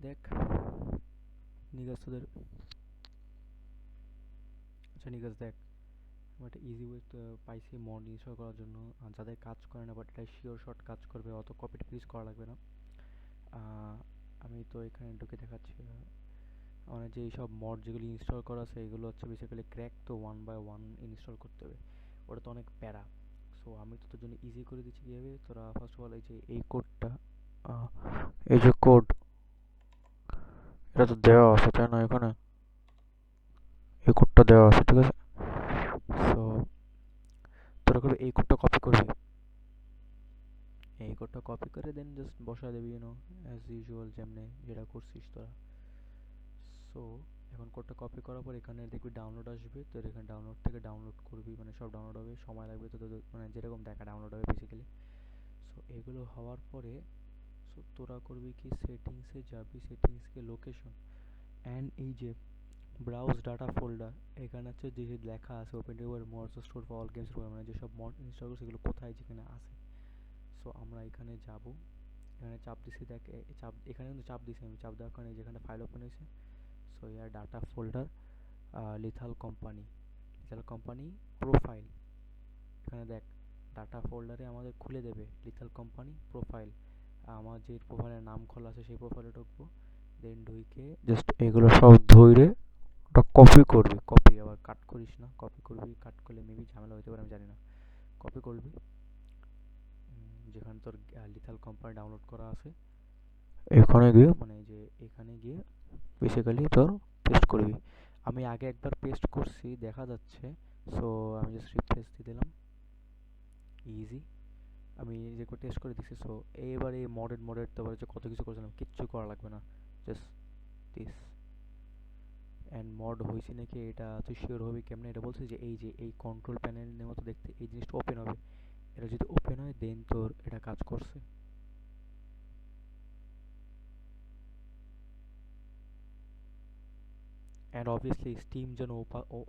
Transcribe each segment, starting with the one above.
দেখ নিগাস তোদের, আচ্ছা নিগাস দেখ, আমি একটা ইজি ওয়ে পাইছি মড ইনস্টল করার জন্য। যাদের কাজ করে না বাট এটা শিওর শর্ট কাজ করবে, অত কপি পেস্ট করা লাগবে না। আহ, আমি তো এখানে ঢুকে দেখাচ্ছি। মানে যে এইসব মড যেগুলো ইনস্টল করা আছে এগুলো হচ্ছে বেসিক্যালি ক্র্যাক, তো ওয়ান বাই ওয়ান ইনস্টল করতে হবে, ওটা তো অনেক প্যারা। সো আমি তো তোর জন্য ইজি করে দিচ্ছি কীভাবে। তোরা ফার্স্ট অফ অল এই যে এই কোডটা, এই যে কোড, এটা তো দেওয়া আছে তাই না, এখানে এই কোডটা দেওয়া আছে ঠিক আছে। সো তোরা করে এই কোডটা কপি করবি, এই কোডটা কপি করে দেন জাস্ট বসা দেবি, অ্যাজ ইউজুয়াল যেমনি যেটা করছিস তোরা। সো এখন কোডটা কপি করার পর এখানে দেখবি ডাউনলোড আসবে, তো এখানে ডাউনলোড থেকে ডাউনলোড করবি, মানে সব ডাউনলোড হবে, সময় লাগবে তো তোদের, মানে যেরকম দেখা ডাউনলোড হবে বেসিক্যালি। সো এগুলো হওয়ার পরে সো তোরা করবি কি, সেটিংসে যাবি, সেটিংসকে লোকেশন অ্যান্ড এই যে ব্রাউজ ডাটা ফোল্ডার, এখানে হচ্ছে যে লেখা আছে open table mods store for all games, মানে যেসব মড ইনস্টল করছে সেগুলো কোথায় যেখানে আছে। সো আমরা এখানে যাব, এখানে চাপ দিছি, দেখ চাপ, এখানে কিন্তু চাপ দিছি আমি, চাপ দেওয়ার কারণে যেখানে ফাইল ওপেন হয়েছে। সো ইয়ার ডাটা ফোল্ডার, লিথাল কোম্পানি, লিথাল কোম্পানি প্রোফাইল, এখানে দেখ ডাটা ফোল্ডারে আমাদের খুলে দেবে লিথাল কোম্পানি প্রোফাইল। আমার যে প্রোফাইলের নাম খোলা আছে সেই প্রোফাইলে ঢুকবো, দেন ঢুকে জাস্ট এগুলো সব ধরে ওটা কপি করবি, কপি আবার কাট করিস না, কপি করবি, কাট করলে মেবি ঝামেলা হতে পারে আমি জানি না। কপি করবি যেখানে তোর লিথাল কোম্পানি ডাউনলোড করা আছে, এখানে গিয়ে মানে যে এখানে গিয়ে বেসিক্যালি তোর পেস্ট করবি। আমি আগে একবার পেস্ট করছি দেখা যাচ্ছে। সো আমি জাস্ট রিফ্রেশ দিয়ে দিলাম, ইজি। আমি যে করে টেস্ট করে দিচ্ছি। সো এবার এই মডেড তারপরে যে কত কিছু করেছিলাম কিচ্ছু করা লাগবে না, জাস্ট দিস। অ্যান্ড মড হয়েছে নাকি এটা তুই শিওর হবি কেমনে, এটা বলছে যে এই যে এই কন্ট্রোল প্যানেলের মতো দেখতে এই জিনিসটা ওপেন হবে, এটা যদি ওপেন হয় দেন তোর এটা কাজ করছে। অ্যান্ড অবভিয়াসলি স্টিম যেন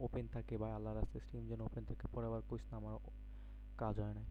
ওপেন থাকে, বা আল্লাহর রাস্তায় স্টিম যেন ওপেন থাকে, পরে আবার কইস না আমার কাজ হয় না।